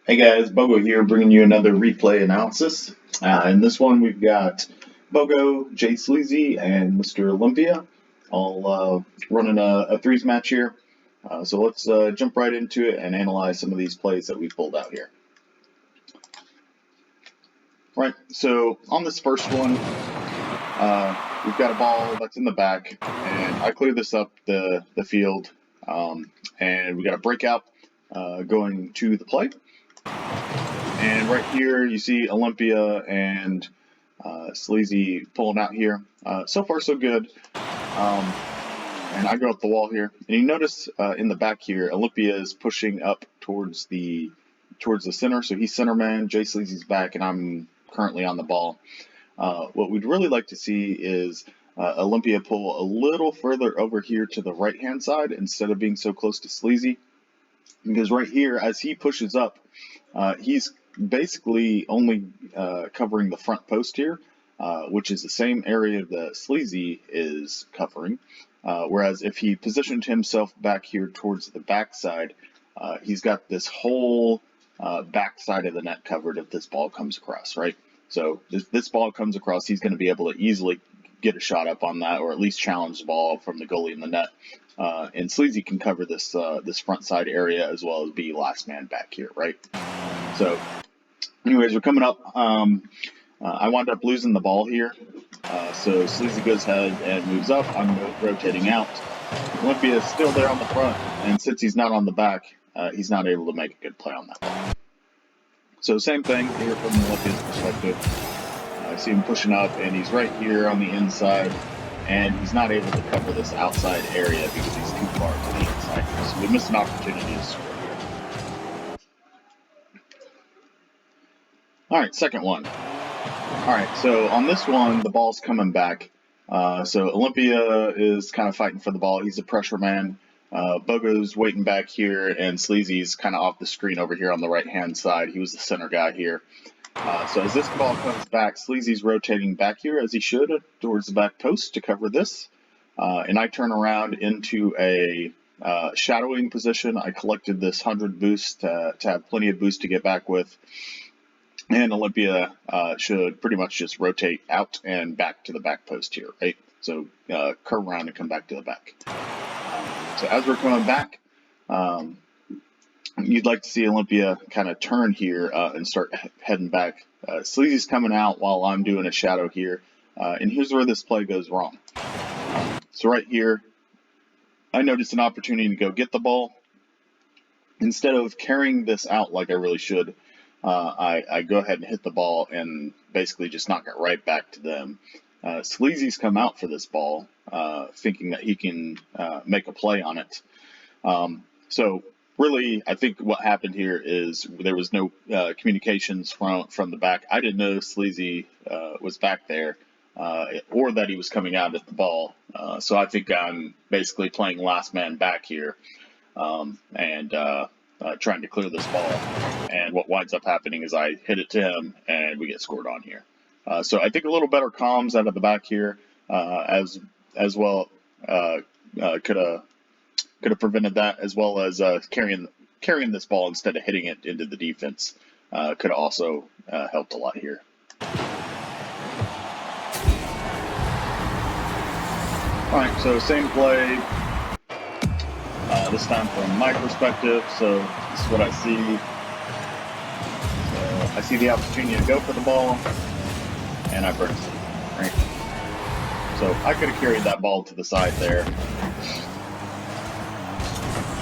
Hey guys, BOGO here, bringing you another replay analysis. In this one, we've got BOGO, Jay Sleazy, and Mr. Olympia all running a threes match here. So let's jump right into it and analyze some of these plays that we pulled out here. Right, so on this first one, we've got a ball that's in the back, and I clear this up the field, and we got a breakout going to the play. And right here, you see Olympia and Sleazy pulling out here. So far, so good. And I go up the wall here, and you notice in the back here, Olympia is pushing up towards the center. So he's center man. Jay Sleazy's back, and I'm currently on the ball. What we'd really like to see is Olympia pull a little further over here to the right-hand side instead of being so close to Sleazy. Because right here, as he pushes up, he's basically only covering the front post here, which is the same area that Sleazy is covering. Whereas if he positioned himself back here towards the backside, he's got this whole backside of the net covered if this ball comes across, right? So if this ball comes across, he's going to be able to easily get a shot up on that, or at least challenge the ball from the goalie in the net. And Sleazy can cover this this front side area as well as be last man back here, right? So, anyways, we're coming up. I wound up losing the ball here. So Sleazy goes ahead and moves up. I'm rotating out. Olympia is still there on the front, and since he's not on the back, he's not able to make a good play on that ball. So same thing here from Olympia's perspective. I see him pushing up, and he's right here on the inside, and he's not able to cover this outside area because he's too far to the inside. So we missed an opportunity to score here. All right, second one. All right, so on this one, the ball's coming back. So Olympia is kind of fighting for the ball. He's a pressure man. BOGO's waiting back here, and Sleazy's kind of off the screen over here on the right-hand side. He was the center guy here. So as this ball comes back, Sleazy's rotating back here, as he should, towards the back post to cover this. And I turn around into a shadowing position. I collected this 100 boost to have plenty of boost to get back with. And Olympia should pretty much just rotate out and back to the back post here, right? So curve around and come back to the back. So as we're coming back, you'd like to see Olympia kind of turn here and start heading back. Sleazy's coming out while I'm doing a shadow here. And here's where this play goes wrong. So right here, I noticed an opportunity to go get the ball. Instead of carrying this out like I really should, I go ahead and hit the ball and basically just knock it right back to them. Sleazy's come out for this ball, thinking that he can make a play on it. So really, I think what happened here is there was no communications from the back. I didn't know Sleazy was back there, or that he was coming out at the ball. So I think I'm basically playing last man back here, and trying to clear this ball. And what winds up happening is I hit it to him, and we get scored on here. So I think a little better comms out of the back here, as well, could have prevented that, as well as carrying this ball instead of hitting it into the defense. Could have also helped a lot here. All right, so same play. This time from my perspective, so this is what I see. So I see the opportunity to go for the ball, and I burn it, right? So I could have carried that ball to the side there.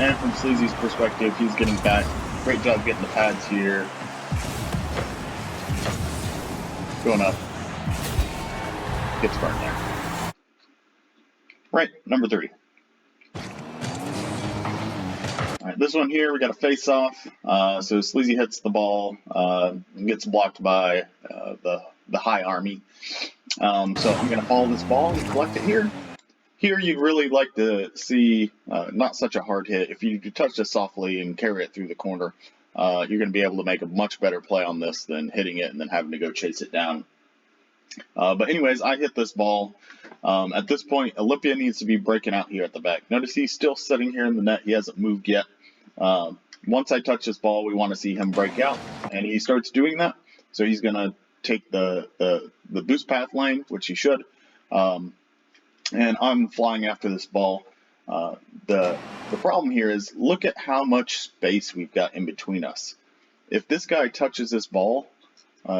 And from Sleazy's perspective, he's getting back. Great job getting the pads here. Going up. Gets burned there. Right, number 3. All right, this one here, we got a face-off. So Sleazy hits the ball, gets blocked by the high army. So I'm going to follow this ball and collect it here. Here, you'd really like to see not such a hard hit. If you touch this softly and carry it through the corner, you're going to be able to make a much better play on this than hitting it and then having to go chase it down. But anyways, I hit this ball. At this point, Olympia needs to be breaking out here at the back. Notice he's still sitting here in the net. He hasn't moved yet. once I touch this ball, we want to see him break out, and he starts doing that. So he's going to take the boost path lane, which he should, and I'm flying after this ball. The problem here is look at how much space we've got in between us. If this guy touches this ball,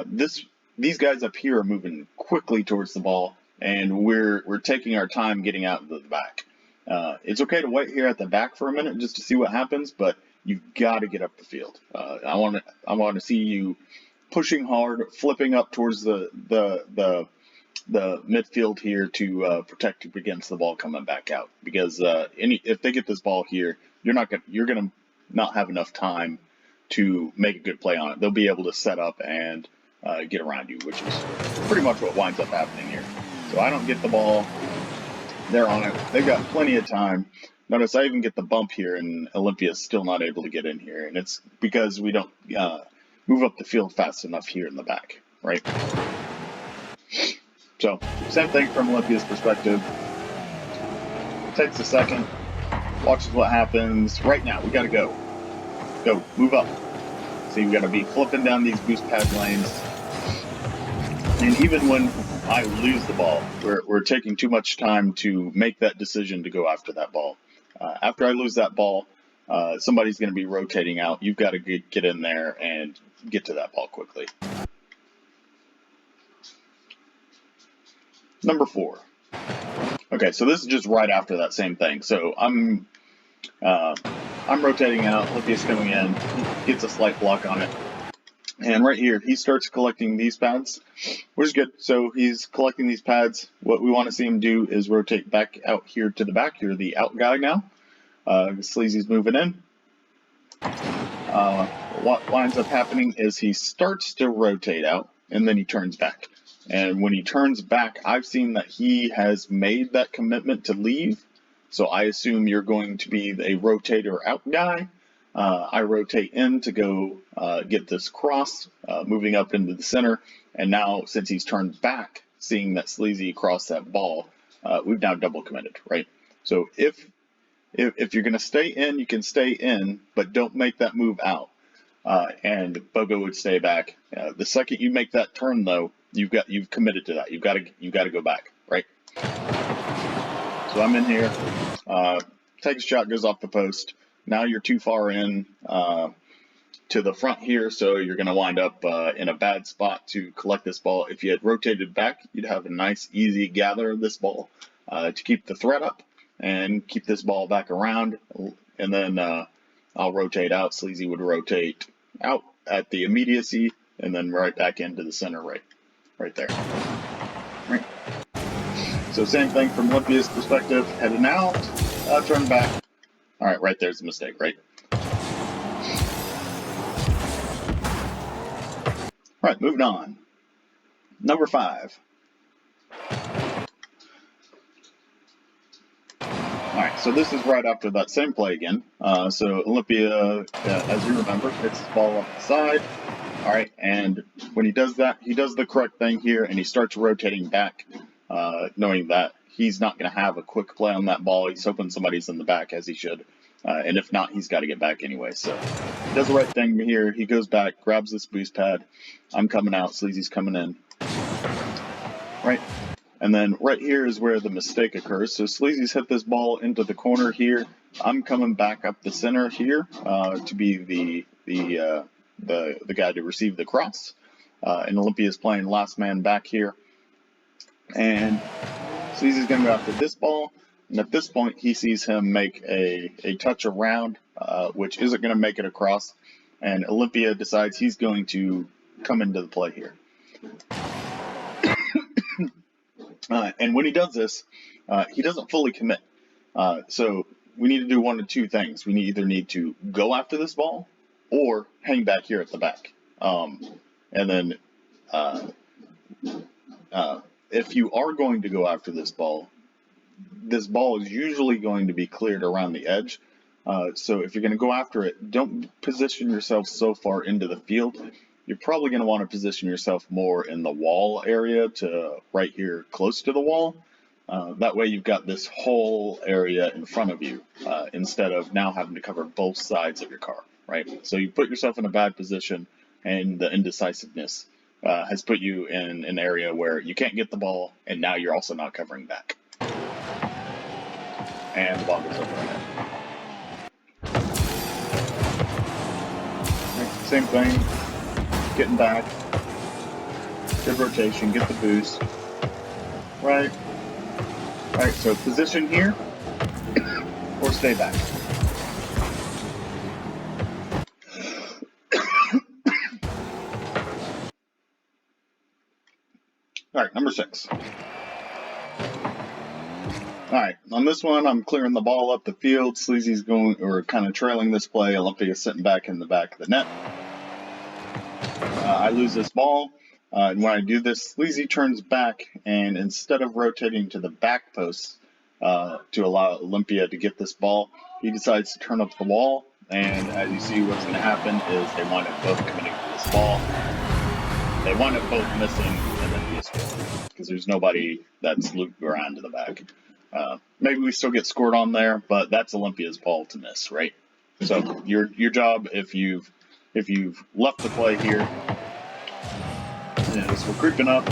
these guys up here are moving quickly towards the ball, and we're taking our time getting out of the back. It's okay to wait here at the back for a minute just to see what happens, but you've got to get up the field. I want to see you pushing hard, flipping up towards the midfield here to protect against the ball coming back out. Because if they get this ball here, you're gonna not have enough time to make a good play on it. They'll be able to set up and get around you, which is pretty much what winds up happening here. So I don't get the ball. They're on it. They've got plenty of time. Notice I even get the bump here, and Olympia's still not able to get in here. And it's because we don't move up the field fast enough here in the back, right? So, same thing from Olympia's perspective. Takes a second. Watches what happens. Right now, we got to go. Go. Move up. See, we got to be flipping down these boost pad lanes. And even when I lose the ball, we're taking too much time to make that decision to go after that ball. After I lose that ball, somebody's going to be rotating out. You've got to get in there and get to that ball quickly. Number 4. Okay, so this is just right after that same thing. So I'm rotating out. Olympia's coming in. He gets a slight block on it. And right here, he starts collecting these pads, which is good. So he's collecting these pads. What we want to see him do is rotate back out here to the back. You're the out guy now. Sleazy's moving in. What winds up happening is he starts to rotate out, and then he turns back. And when he turns back, I've seen that he has made that commitment to leave. So I assume you're going to be a rotator out guy. I rotate in to go get this cross, moving up into the center. And now, since he's turned back, seeing that Sleazy cross that ball, we've now double committed, right? So if you're going to stay in, you can stay in, but don't make that move out. And BOGO would stay back. The second you make that turn, though, you've committed to that. You've got to go back, right? So I'm in here. Takes a shot, goes off the post. Now you're too far in to the front here, so you're going to wind up in a bad spot to collect this ball. If you had rotated back, you'd have a nice, easy gather of this ball to keep the threat up and keep this ball back around. And then I'll rotate out. Sleazy would rotate out at the immediacy and then right back into the center right there. Right. So same thing from Olympia's perspective. Heading out, turn back. All right, right there's a mistake, right? All right, moving on. Number 5. All right, so this is right after that same play again. So Olympia, as you remember, hits the ball off the side. All right, and when he does that, he does the correct thing here, and he starts rotating back, knowing that he's not going to have a quick play on that ball. He's hoping somebody's in the back, as he should. And if not, he's got to get back anyway. So he does the right thing here. He goes back, grabs this boost pad. I'm coming out. Sleazy's coming in. Right. And then right here is where the mistake occurs. So Sleazy's hit this ball into the corner here. I'm coming back up the center here to be the guy to receive the cross. And Olympia's playing last man back here. And Sleazy's going to go after this ball. And at this point, he sees him make a touch around, which isn't going to make it across. And Olympia decides he's going to come into the play here. And when he does this, he doesn't fully commit. So we need to do one of two things. We either need to go after this ball or hang back here at the back. And then if you are going to go after this ball is usually going to be cleared around the edge. So if you're going to go after it, don't position yourself so far into the field. You're probably going to want to position yourself more in the wall area to right here close to the wall. That way you've got this whole area in front of you instead of now having to cover both sides of your car. right? So you put yourself in a bad position, and the indecisiveness has put you in an area where you can't get the ball, and now you're also not covering back. And the ball goes over our head. Right, same thing, getting back, good rotation, get the boost, right? Alright, so position here, or stay back. Alright, number 6. Alright, on this one, I'm clearing the ball up the field. Sleazy's going, or kind of trailing this play. Olympia's sitting back in the back of the net. I lose this ball, and when I do this, Sleazy turns back, and instead of rotating to the back post to allow Olympia to get this ball, he decides to turn up the wall, and as you see, what's going to happen is they wind up both committing to this ball. They wind up both missing, and then he scores, because there's nobody that's looped around to the back. Maybe we still get scored on there, but that's Olympia's ball to miss, right? So your job, if you've left the play here, is we're creeping up,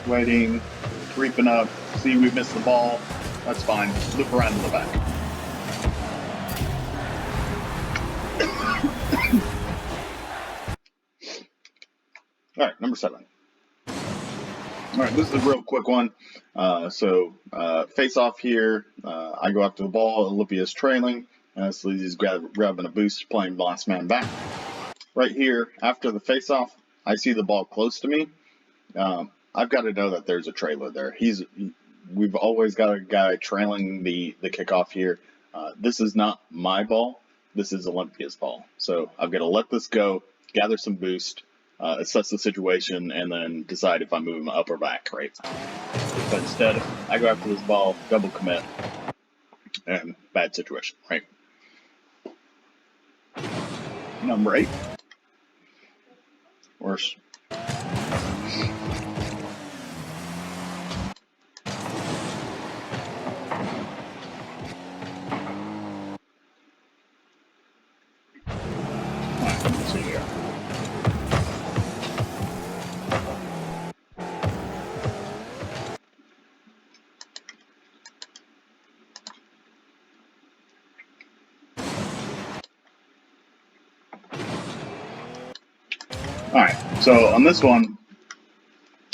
waiting, creeping up. See, we missed the ball. That's fine. Loop around to the back. All right, number 7. All right, this is a real quick one. Face off here. I go after the ball. Olympia's trailing. Sleazy's grabbing a boost, playing last man back. Right here, after the face off, I see the ball close to me. I've got to know that there's a trailer there. We've always got a guy trailing the kickoff here. This is not my ball. This is Olympia's ball. So I've got to let this go, gather some boost, assess the situation, and then decide if I move him up or back, right? But instead, I go after this ball, double commit, and bad situation, right? Number 8. Worse. Let's see here. Alright, so on this one,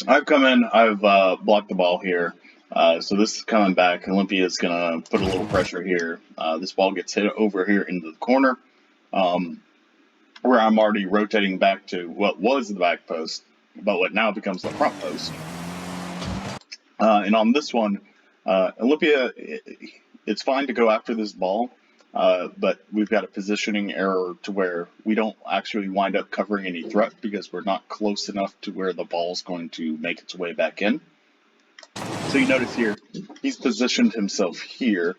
I've come in, I've blocked the ball here. So this is coming back. Olympia's going to put a little pressure here. This ball gets hit over here into the corner, where I'm already rotating back to what was the back post, but what now becomes the front post. And on this one, Olympia, it's fine to go after this ball, but we've got a positioning error to where we don't actually wind up covering any threat because we're not close enough to where the ball's going to make its way back in. So you notice here, he's positioned himself here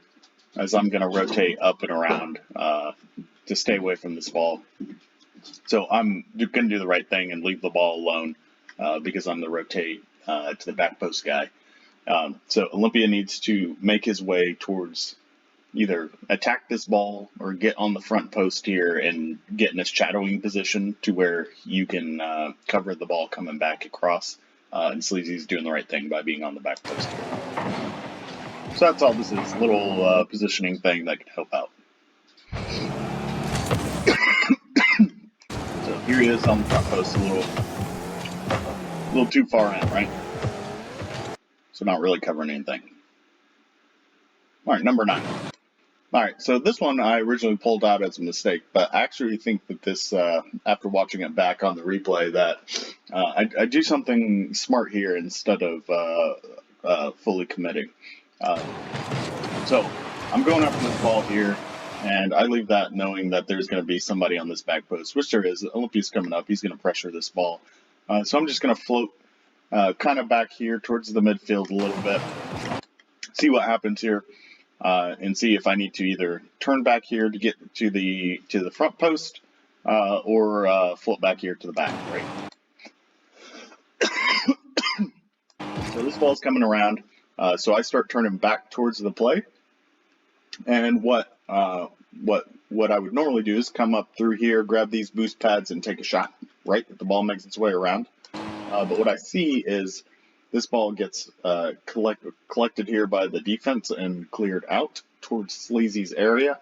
as I'm going to rotate up and around to stay away from this ball. So I'm going to do the right thing and leave the ball alone because I'm the rotate to the back post guy. So Olympia needs to make his way towards either attack this ball or get on the front post here and get in a shadowing position to where you can cover the ball coming back across. And Sleazy's doing the right thing by being on the back post here. So that's all this is, a little positioning thing that could help out. So here he is on the front post, a little too far in, right? So not really covering anything. All right, number 9. All right, so this one I originally pulled out as a mistake, but I actually think that this, after watching it back on the replay, that I do something smart here instead of fully committing. So I'm going after this ball here, and I leave that knowing that there's going to be somebody on this back post, which there is. Olympia's coming up. He's going to pressure this ball. So I'm just going to float kind of back here towards the midfield a little bit, see what happens here. And see if I need to either turn back here to get to the front post or flip back here to the back, right? So this ball's coming around, so I start turning back towards the play. And what what I would normally do is come up through here, grab these boost pads, and take a shot right if the ball makes its way around. But what I see is this ball gets collected here by the defense and cleared out towards Sleazy's area.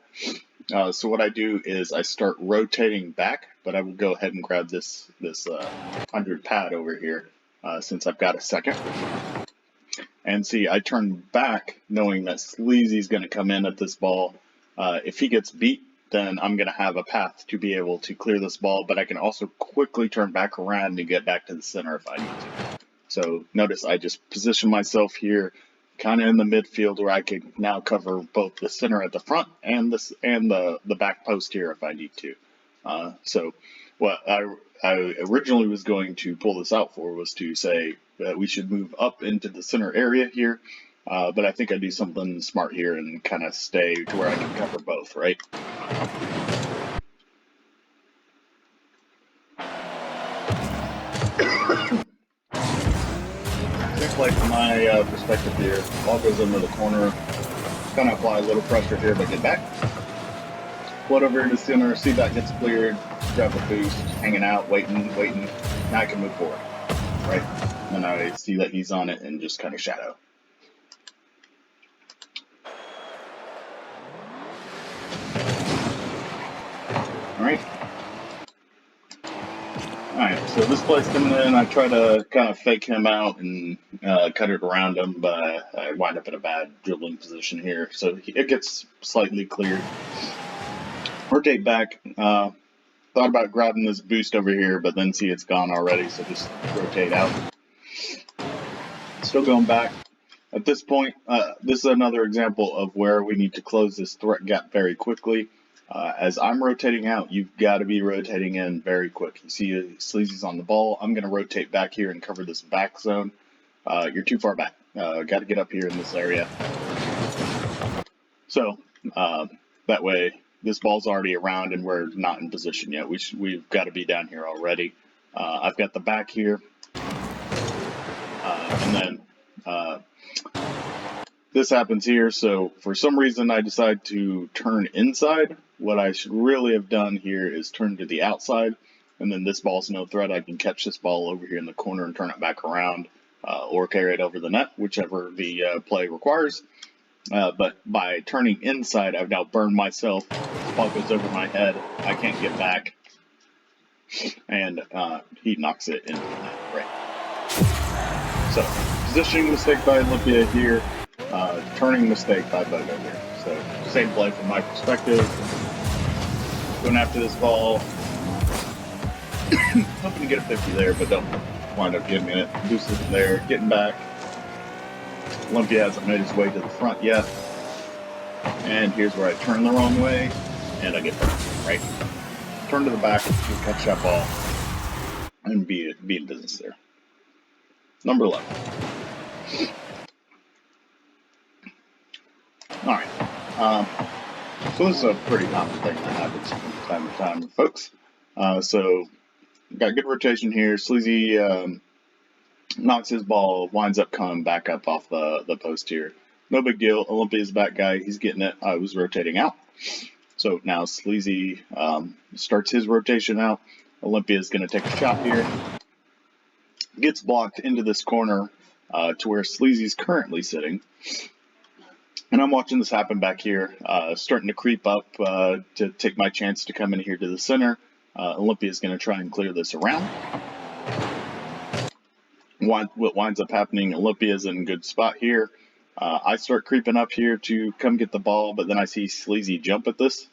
So what I do is I start rotating back, but I will go ahead and grab this 100 pad over here since I've got a second. And see, I turn back knowing that Sleazy's going to come in at this ball. If he gets beat, then I'm going to have a path to be able to clear this ball, but I can also quickly turn back around and get back to the center if I need to. So notice I just position myself here kind of in the midfield where I can now cover both the center at the front and the back post here if I need to. So what I originally was going to pull this out for was to say that we should move up into the center area here, but I think I do something smart here and kind of stay to where I can cover both, right? Same play from my perspective here. Ball goes into the corner, kind of apply a little pressure here, but get back. Float over here to center, see that gets cleared, grab the boost, hanging out, waiting. Now I can move forward, right? And I see that he's on it and just kind of shadow. Alright, so this play's coming in, I try to kind of fake him out and cut it around him, but I wind up in a bad dribbling position here, so it gets slightly cleared. Rotate back, thought about grabbing this boost over here, but then see it's gone already, so just rotate out. Still going back. At this point, this is another example of where we need to close this threat gap very quickly. As I'm rotating out, you've got to be rotating in very quick. You see Sleazy's on the ball. I'm going to rotate back here and cover this back zone. You're too far back. Got to get up here in this area. So that way, this ball's already around and we're not in position yet. We've got to be down here already. I've got the back here. And then this happens here, so for some reason I decide to turn inside. What I should really have done here is turn to the outside, and then this ball's no threat. I can catch this ball over here in the corner and turn it back around, or carry it over the net, whichever the play requires. But by turning inside, I've now burned myself. The ball goes over my head. I can't get back, and he knocks it into the net. Right. So positioning mistake by Olympia here. Turning mistake by BOGO here. So same play from my perspective. Going after this ball. Hoping to get a 50 there, but don't wind up getting it. Boosted from there, getting back. Olympia hasn't made his way to the front yet. And here's where I turn the wrong way, and I get burned, right? Turn to the back, catch that ball, and be in business there. Number 11. Alright, so this is a pretty common thing that happens from time to time, folks. So, got good rotation here. Sleazy knocks his ball, winds up coming back up off the post here. No big deal. Olympia's back guy. He's getting it. I was rotating out. So now Sleazy starts his rotation out. Olympia's going to take a shot here. Gets blocked into this corner to where Sleazy's currently sitting. And I'm watching this happen back here, starting to creep up to take my chance to come in here to the center. Olympia's going to try and clear this around. What winds up happening, Olympia's in a good spot here. I start creeping up here to come get the ball, but then I see Sleazy jump at this.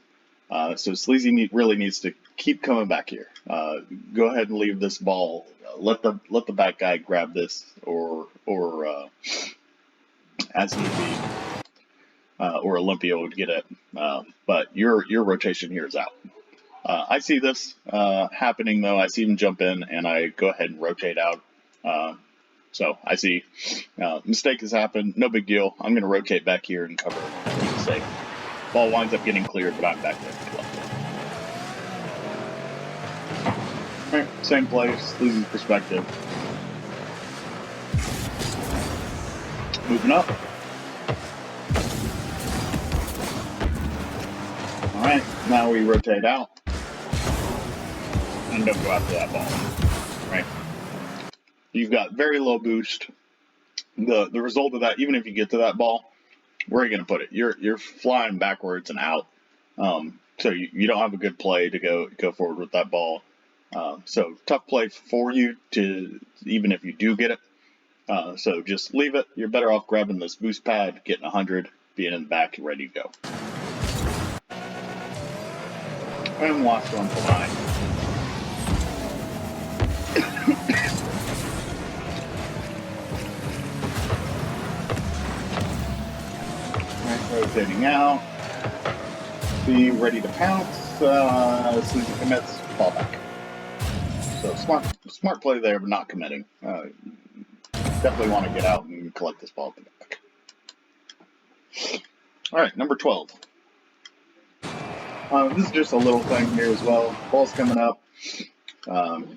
So Sleazy really needs to keep coming back here. Go ahead and leave this ball. Let the back guy grab this, or as need be. Or Olympia would get it, but your rotation here is out. I see this happening though. I see him jump in, and I go ahead and rotate out. So I see mistake has happened. No big deal. I'm going to rotate back here and cover the mistake. Ball winds up getting cleared, but I'm back there. All right, same play, Sleazy's perspective. Moving up. Alright, Now we rotate out and don't go after that ball, right? You've got very low boost. The result of that, even if you get to that ball, where are you going to put it? You're flying backwards and out. So you don't have a good play to go forward with that ball. So tough play for you to, even if you do get it. So just leave it. You're better off grabbing this boost pad, getting 100, being in the back, ready to go. And last one for mine. Rotating out. Be ready to pounce. As soon as he commits, fall back. So smart play there, but not committing. Definitely want to get out and collect this ball at the back. All right, number 12. This is just a little thing here as well. Ball's coming up.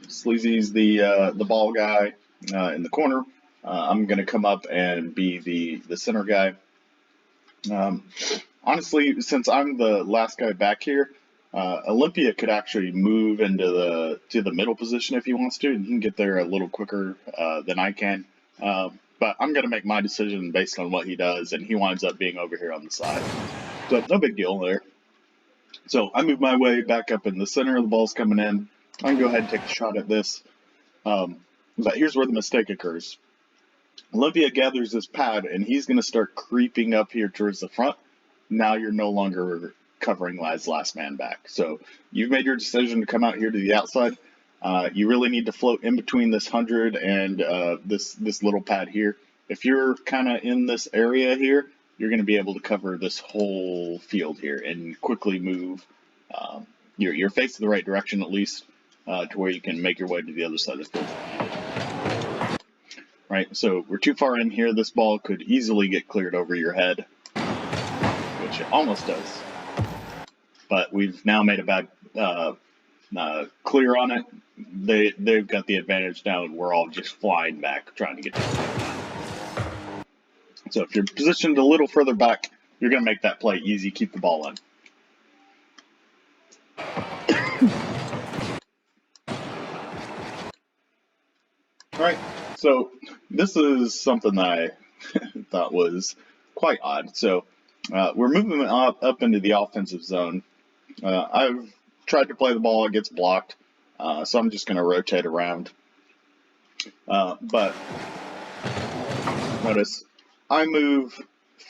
Sleazy's the ball guy in the corner. I'm going to come up and be the center guy. Honestly, since I'm the last guy back here, Olympia could actually move into the middle position if he wants to, and he can get there a little quicker than I can. But I'm going to make my decision based on what he does, and he winds up being over here on the side. So no big deal there. So I move my way back up in the center. The ball's coming in. I can go ahead and take a shot at this. But here's where the mistake occurs. Olympia gathers this pad, and he's going to start creeping up here towards the front. Now you're no longer covering as last man back. So you've made your decision to come out here to the outside. You really need to float in between this 100 and this little pad here. If you're kind of in this area here, you're going to be able to cover this whole field here and quickly move. You're facing the right direction at least to where you can make your way to the other side of the field. Right, so we're too far in here. This ball could easily get cleared over your head, which it almost does. But we've now made a bad clear on it. They've got the advantage now, and we're all just flying back trying to get to it. So if you're positioned a little further back, you're going to make that play easy. Keep the ball in. All right, so this is something that I thought was quite odd. So we're moving up into the offensive zone. I've tried to play the ball, it gets blocked, so I'm just going to rotate around. But notice I move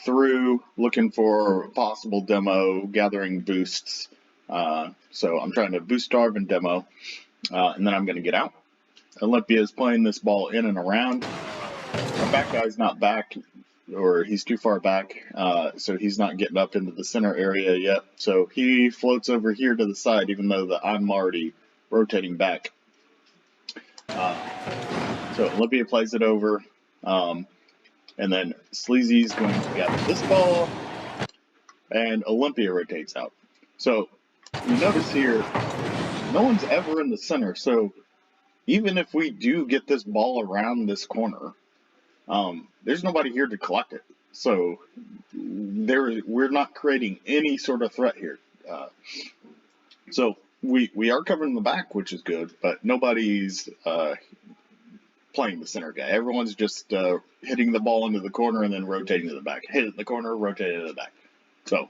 through looking for a possible demo, gathering boosts. So I'm trying to boost starve and demo, and then I'm going to get out. Olympia is playing this ball in and around. Our back guy's not back, or he's too far back, so he's not getting up into the center area yet. So he floats over here to the side, even though I'm already rotating back. So Olympia plays it over, and then Sleazy's going to gather this ball, and Olympia rotates out. So you notice here, no one's ever in the center, so even if we do get this ball around this corner, there's nobody here to collect it. So we're not creating any sort of threat here. So we are covering the back, which is good, but nobody's playing the center guy. Everyone's just hitting the ball into the corner and then rotating to the back. Hit it in the corner, rotate it to the back. So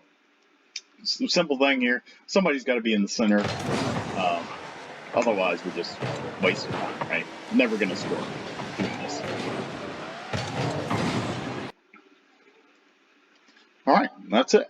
simple thing here. Somebody's got to be in the center. Otherwise, we're just wasting time, right? Never going to score doing this. All right, that's it.